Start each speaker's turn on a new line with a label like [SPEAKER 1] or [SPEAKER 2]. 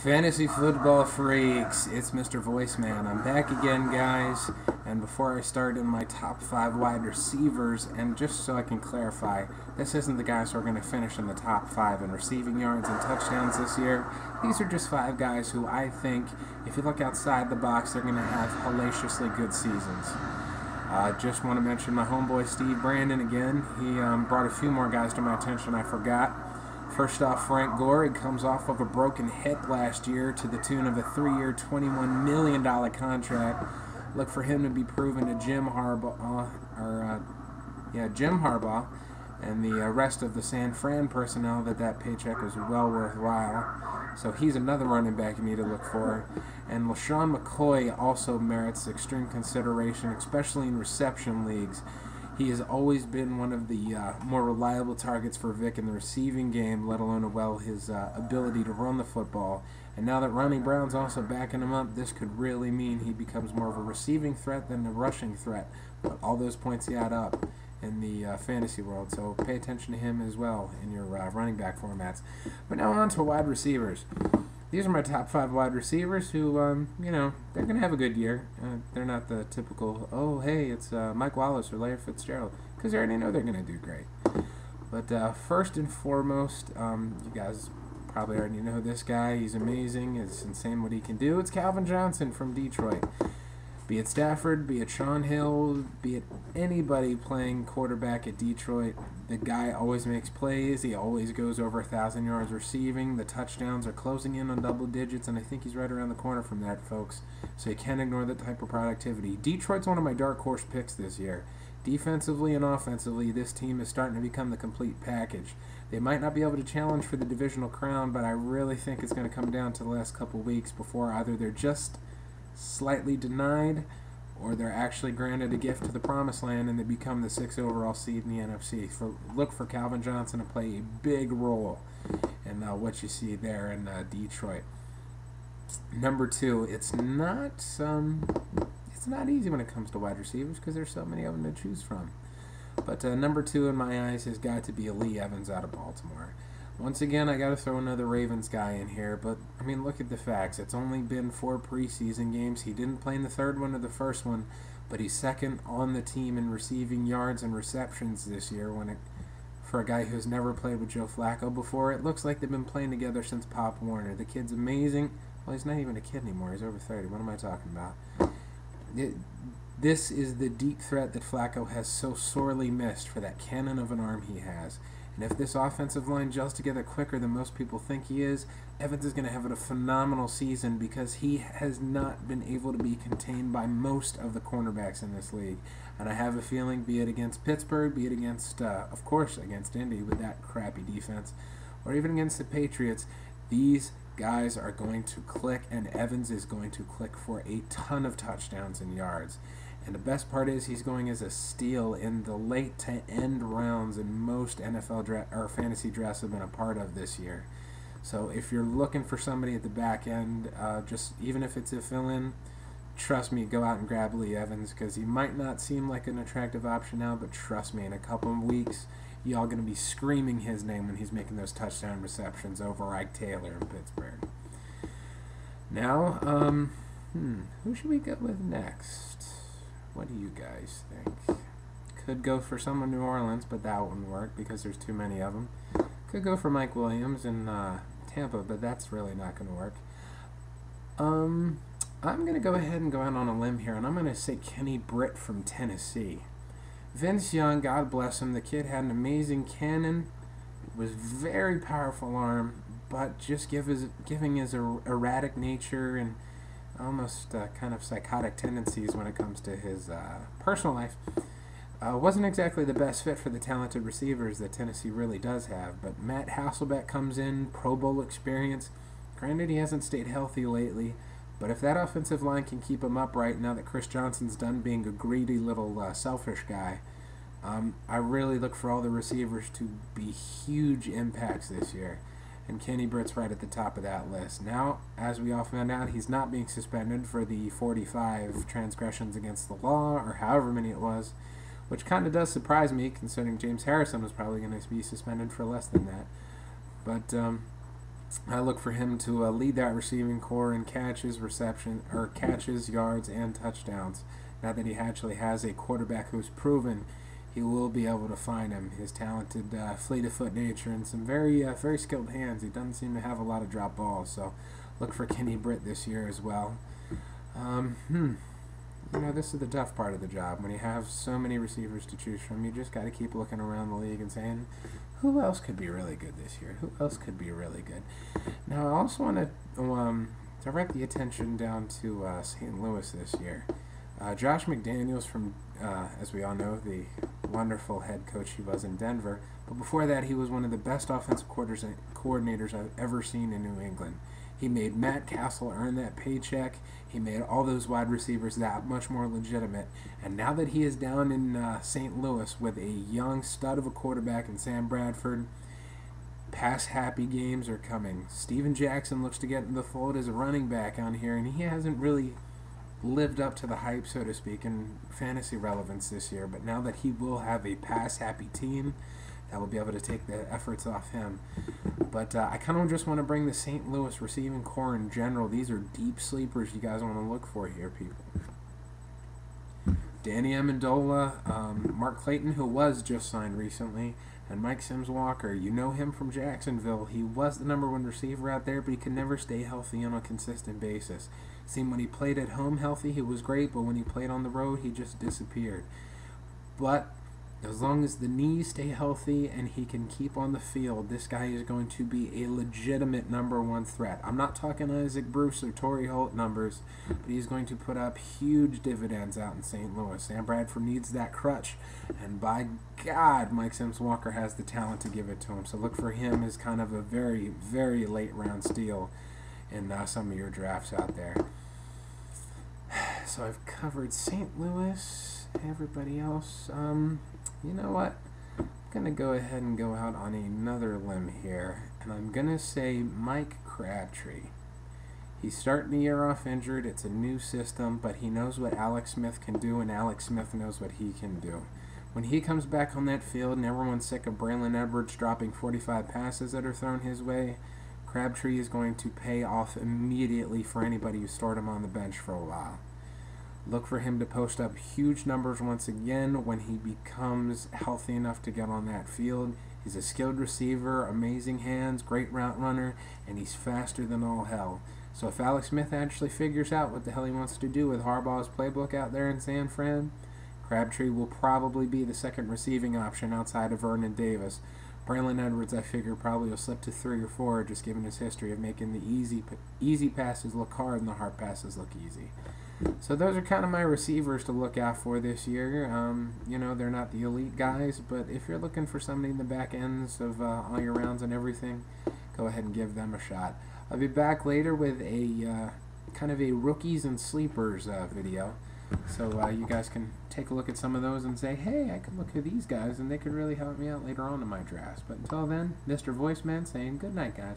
[SPEAKER 1] Fantasy football freaks, it's Mr. Voiceman. I'm back again, guys. And before I start in my top 5 wide receivers, and just so I can clarify, this isn't the guys who are going to finish in the top 5 in receiving yards and touchdowns this year. These are just 5 guys who I think, if you look outside the box, they're going to have hellaciously good seasons. Just want to mention my homeboy Steve Brandon again. He brought a few more guys to my attention I forgot. First off, Frank Gore. He comes off of a broken hip last year to the tune of a 3-year, $21 million contract. Look for him to be proven to Jim Harbaugh, and the rest of the San Fran personnel that paycheck is well worthwhile. So he's another running back you need to look for. And LaShawn McCoy also merits extreme consideration, especially in reception leagues. He has always been one of the more reliable targets for Vic in the receiving game, let alone his ability to run the football. And now that Ronnie Brown's also backing him up, this could really mean he becomes more of a receiving threat than a rushing threat. But all those points add up in the fantasy world, so pay attention to him as well in your running back formats. But now on to wide receivers. These are my top 5 wide receivers who, they're going to have a good year. They're not the typical, oh, hey, it's Mike Wallace or Larry Fitzgerald, because you already know they're going to do great. But first and foremost, you guys probably already know this guy. He's amazing. It's insane what he can do. It's Calvin Johnson from Detroit. Be it Stafford, be it Sean Hill, be it anybody playing quarterback at Detroit, the guy always makes plays. He always goes over 1,000 yards receiving. The touchdowns are closing in on double digits, and I think he's right around the corner from that, folks. So you can't ignore that type of productivity. Detroit's one of my dark horse picks this year. Defensively and offensively, this team is starting to become the complete package. They might not be able to challenge for the divisional crown, but I really think it's going to come down to the last couple weeks before either they're just slightly denied, or they're actually granted a gift to the promised land and they become the 6th overall seed in the NFC. Look for Calvin Johnson to play a big role in what you see there in Detroit. Number 2, it's not easy when it comes to wide receivers because there's so many of them to choose from. But number 2 in my eyes has got to be Lee Evans out of Baltimore. Once again, I got to throw another Ravens guy in here, but, I mean, look at the facts. It's only been 4 preseason games. He didn't play in the third one or the first one, but he's second on the team in receiving yards and receptions this year for a guy who's never played with Joe Flacco before. It looks like they've been playing together since Pop Warner. The kid's amazing. Well, he's not even a kid anymore. He's over 30. What am I talking about? This is the deep threat that Flacco has so sorely missed for that cannon of an arm he has. And if this offensive line gels together quicker than most people think he is, Evans is going to have a phenomenal season because he has not been able to be contained by most of the cornerbacks in this league. And I have a feeling, be it against Pittsburgh, be it against, of course, against Indy with that crappy defense, or even against the Patriots, these guys are going to click, and Evans is going to click for a ton of touchdowns and yards. And the best part is he's going as a steal in the late to end rounds in most NFL or fantasy drafts I've been a part of this year. So if you're looking for somebody at the back end, just even if it's a fill-in, trust me, go out and grab Lee Evans because he might not seem like an attractive option now, but trust me, in a couple of weeks, y'all going to be screaming his name when he's making those touchdown receptions over Ike Taylor in Pittsburgh. Now, who should we go with next? What do you guys think? Could go for someone in New Orleans, but that wouldn't work because there's too many of them. Could go for Mike Williams in Tampa, but that's really not going to work. I'm going to go ahead and go out on a limb here, and I'm going to say Kenny Britt from Tennessee. Vince Young, God bless him, the kid had an amazing cannon, was very powerful arm, but just giving his erratic nature and almost kind of psychotic tendencies when it comes to his personal life, wasn't exactly the best fit for the talented receivers that Tennessee really does have. But Matt Hasselbeck comes in, Pro Bowl experience. Granted, he hasn't stayed healthy lately, but if that offensive line can keep him upright now that Chris Johnson's done being a greedy little selfish guy, I really look for all the receivers to be huge impacts this year. And Kenny Britt's right at the top of that list. Now, as we all found out, he's not being suspended for the 45 transgressions against the law, or however many it was, which kind of does surprise me, considering James Harrison was probably going to be suspended for less than that. But I look for him to lead that receiving core in catches, catches, yards, and touchdowns. Now that he actually has a quarterback who's proven he will be able to find him. His talented, fleet-of-foot nature and some very skilled hands. He doesn't seem to have a lot of drop balls, so look for Kenny Britt this year as well. This is the tough part of the job. When you have so many receivers to choose from, you just got to keep looking around the league and saying, who else could be really good this year? Who else could be really good? Now, I also want to direct the attention down to St. Louis this year. Josh McDaniels from, as we all know, the wonderful head coach he was in Denver. But before that, he was one of the best offensive coordinators I've ever seen in New England. He made Matt Castle earn that paycheck. He made all those wide receivers that much more legitimate. And now that he is down in St. Louis with a young stud of a quarterback in Sam Bradford, pass-happy games are coming. Steven Jackson looks to get in the fold as a running back on here, and he hasn't really lived up to the hype, so to speak, in fantasy relevance this year. But now that he will have a pass-happy team, that will be able to take the efforts off him. But I kind of just want to bring the St. Louis receiving core in general. These are deep sleepers you guys want to look for here, people. Danny Amendola, Mark Clayton, who was just signed recently, and Mike Sims-Walker. You know him from Jacksonville. He was the #1 receiver out there, but he could never stay healthy on a consistent basis. Seemed when he played at home healthy, he was great, but when he played on the road, he just disappeared. But as long as the knees stay healthy and he can keep on the field, this guy is going to be a legitimate #1 threat. I'm not talking Isaac Bruce or Torrey Holt numbers, but he's going to put up huge dividends out in St. Louis. Sam Bradford needs that crutch, and by God, Mike Sims-Walker has the talent to give it to him. So look for him as kind of a very, very late round steal in some of your drafts out there. So I've covered St. Louis, everybody else. You know what? I'm going to go ahead and go out on another limb here, and I'm going to say Mike Crabtree. He's starting the year off injured. It's a new system, but he knows what Alex Smith can do, and Alex Smith knows what he can do. When he comes back on that field and everyone's sick of Braylon Edwards dropping 45 passes that are thrown his way, Crabtree is going to pay off immediately for anybody who stored him on the bench for a while. Look for him to post up huge numbers once again when he becomes healthy enough to get on that field. He's a skilled receiver, amazing hands, great route runner, and he's faster than all hell. So if Alex Smith actually figures out what the hell he wants to do with Harbaugh's playbook out there in San Fran, Crabtree will probably be the second receiving option outside of Vernon Davis. Braylon Edwards, I figure, probably will slip to 3 or 4, just given his history of making the easy passes look hard and the hard passes look easy. So those are kind of my receivers to look out for this year. They're not the elite guys, but if you're looking for somebody in the back ends of all your rounds and everything, go ahead and give them a shot. I'll be back later with a kind of a rookies and sleepers video. So you guys can take a look at some of those and say, hey, I could look at these guys and they could really help me out later on in my drafts. But until then, Mr. Voiceman saying good night, guys.